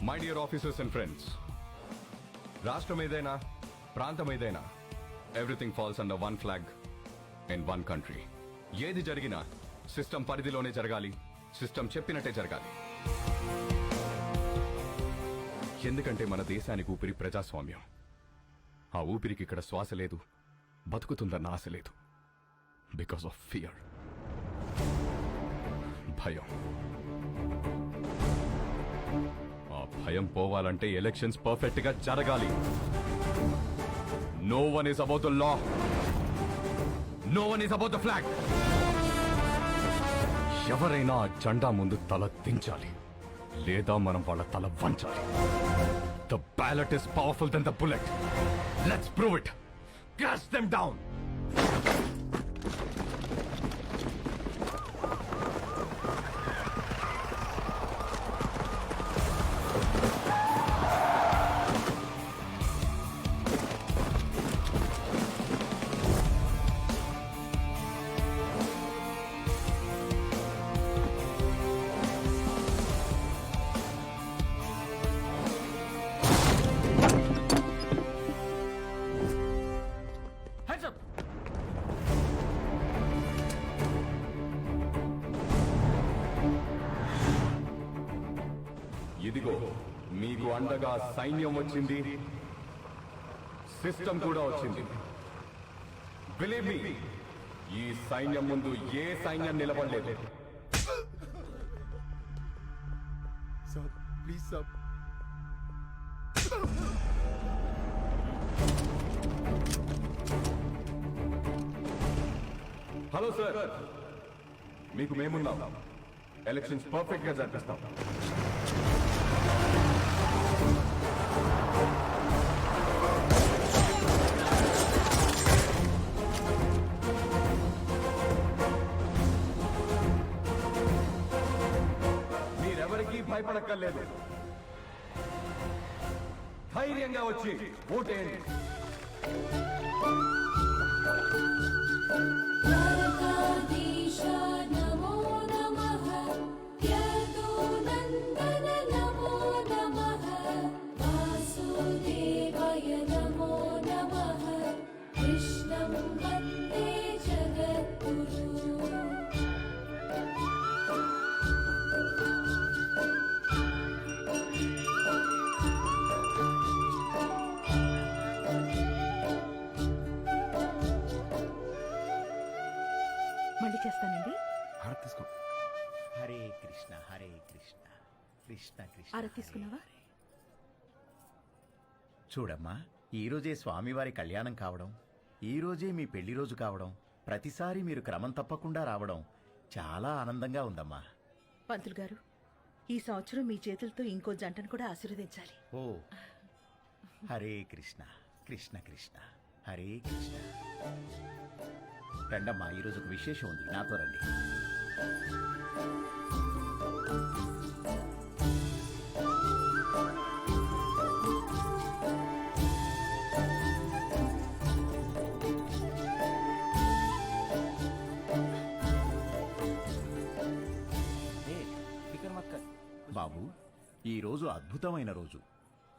My dear officers and friends, రాష్ట్రం ఏదైనా ప్రాంతం ఏదైనా everything falls under one flag in one country. ఏది జరిగినా సిస్టమ్ పరిధిలోనే జరగాలి, సిస్టమ్ చెప్పినట్టే జరగాలి. ఎందుకంటే మన దేశానికి ఊపిరి ప్రజాస్వామ్యం. ఆ ఊపిరికి ఇక్కడ శ్వాస లేదు, బతుకుతుందన్న ఆశ లేదు. బికాస్ ఆఫ్ ఫియర్, భయం. ఆ భయం పోవాలంటే ఎలక్షన్స్ పర్ఫెక్ట్ గా జరగాలి. No one is about the law, no one is about the flag. ఎవరైనా ఆ జెండా ముందు తల దించాలి, లేదా మనం వాళ్ళ తల వంచాలి. The ballot is powerful then the bullet. Let's prove it. Crash them down. ఇదిగో మీకు అండగా సైన్యం వచ్చింది, సిస్టమ్ కూడా వచ్చింది. బిలీవ్ మీ, ఈ సైన్యం ముందు ఏ సైన్యం నిలబడలేదు. Sir please sir. Hello sir, మీకు మేమున్నాం. ఎలక్షన్స్ పర్ఫెక్ట్ గా జరిపిస్తాం. మీరెవరికీ భయపడక్కర్లేదు. ధైర్యంగా వచ్చి ఓటేయండి. మళ్ళీ చేస్తానండి. హారతి తీసుకో. హరే కృష్ణ హరే కృష్ణ కృష్ణ కృష్ణ ఆరా తీసుకున్నావా? చూడమ్మా, ఈ రోజే స్వామివారి కళ్యాణం కావడం, ఈ రోజే మీ పెళ్లి రోజు కావడం, ప్రతిసారి మీరు క్రమం తప్పకుండా రావడం చాలా ఆనందంగా ఉందమ్మా. పంతులు గారు, ఈ సంవత్సరం మీ చేతులతో ఇంకో జంటను కూడా ఆశీర్వదించాలి. ఓ హరే కృష్ణ కృష్ణ కృష్ణ హరే కృష్ణ. రండమ్మా, ఈరోజు ఒక విశేషం ఉంది, నాతో రండి. బాబు, ఈ రోజు అద్భుతమైన రోజు.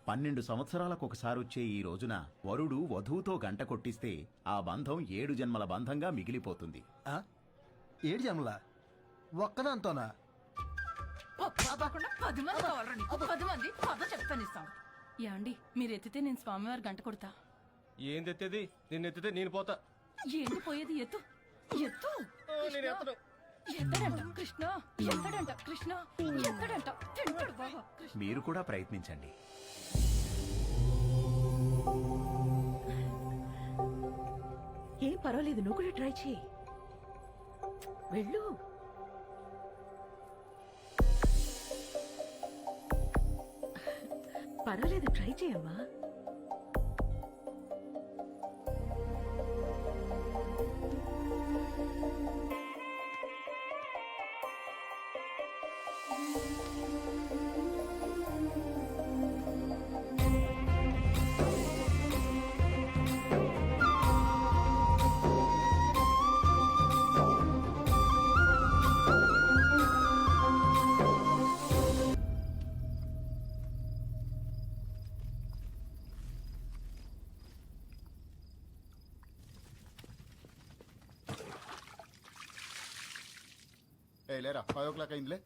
12 సంవత్సరాలకు ఒకసారి వచ్చే ఈ రోజున వరుడు వధువుతో గంట కొట్టిస్తే ఆ బంధం 7 జన్మల బంధంగా మిగిలిపోతుంది. 7 జన్మల ఒక్కదాంతోనా? 10 మంది కావాలండి. 10 మంది పద చెప్తానిస్తాం. యాండి, మీరు ఎత్తితే నేను స్వామివారి గంట కొడతా. ఏంది ఎత్తేది? నిన్ను ఎత్తితే నేను పోతా. ఏంటి పోయేది? ఎత్తు ఎత్తు. ఎత్తడంట కృష్ణ, ఎత్తడంట కృష్ణ, ఎత్తడంట తింటాడు బాగా. మీరు కూడా ప్రయత్నించండి. ఏం పర్వాలేదు, నువ్వు కూడా ట్రై చేయి. వెళ్ళు. పర్వాలేదు, ట్రై చేయమ్మా. ఏ లేరా 5 అయిందిలే.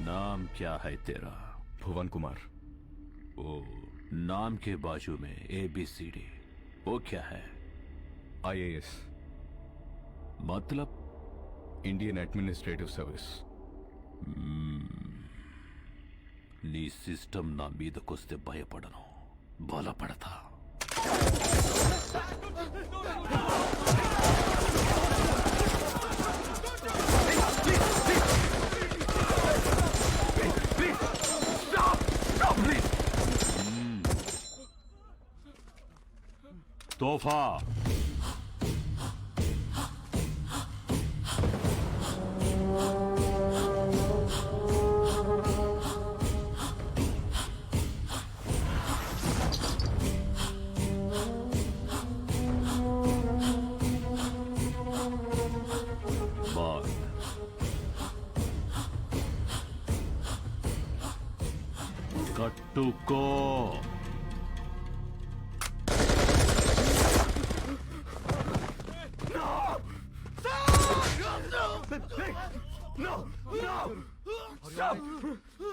नाम क्या है तेरा? भुवन कुमार. ओ, नाम के बाजू में ABCD, वो क्या है? IAS. मतलब? Indian administrative service. నీ సిస్టమ్ నా మీదకొస్తే భయపడను, బలపడతా. तोहफा बात कट्टुको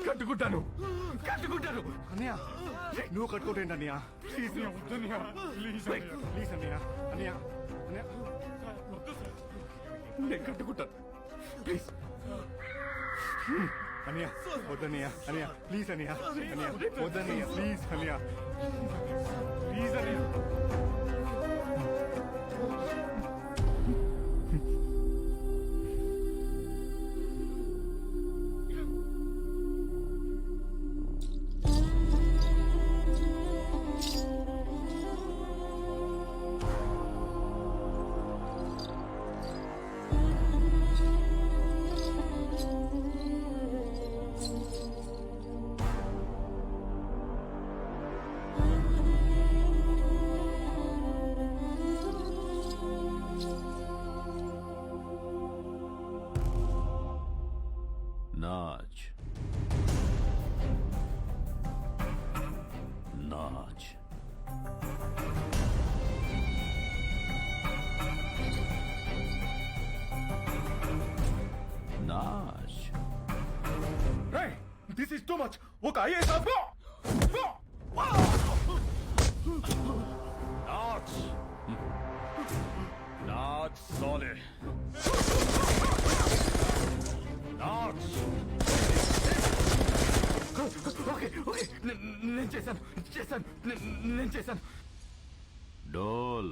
కట్టుకుంటాను కట్టుకుంటాను. అన్నయ్య నువ్వు కట్టుకోటేంటి అన్నయ్య? ప్లీజ్ అన్నయ్య, ప్లీజ్ ప్లీజ్ అన్నయ్య. అన్నయ్య అన్నయ్య నేను కట్టుకుంటాను ప్లీజ్. అన్నయ్య వద్దన్నయ్య. అన్నయ్య ప్లీజ్ అన్నయ్య. అన్నయ్య వద్దన్నయ్య, ప్లీజ్ అన్నయ్య, ప్లీజ్ అన్నయ్య. नाच नाच नाच. This is too much. ఒక ఐఏఎస్ नाच नाच सोले नाच. ఓకే ఓకే నేను చేశాను. डोल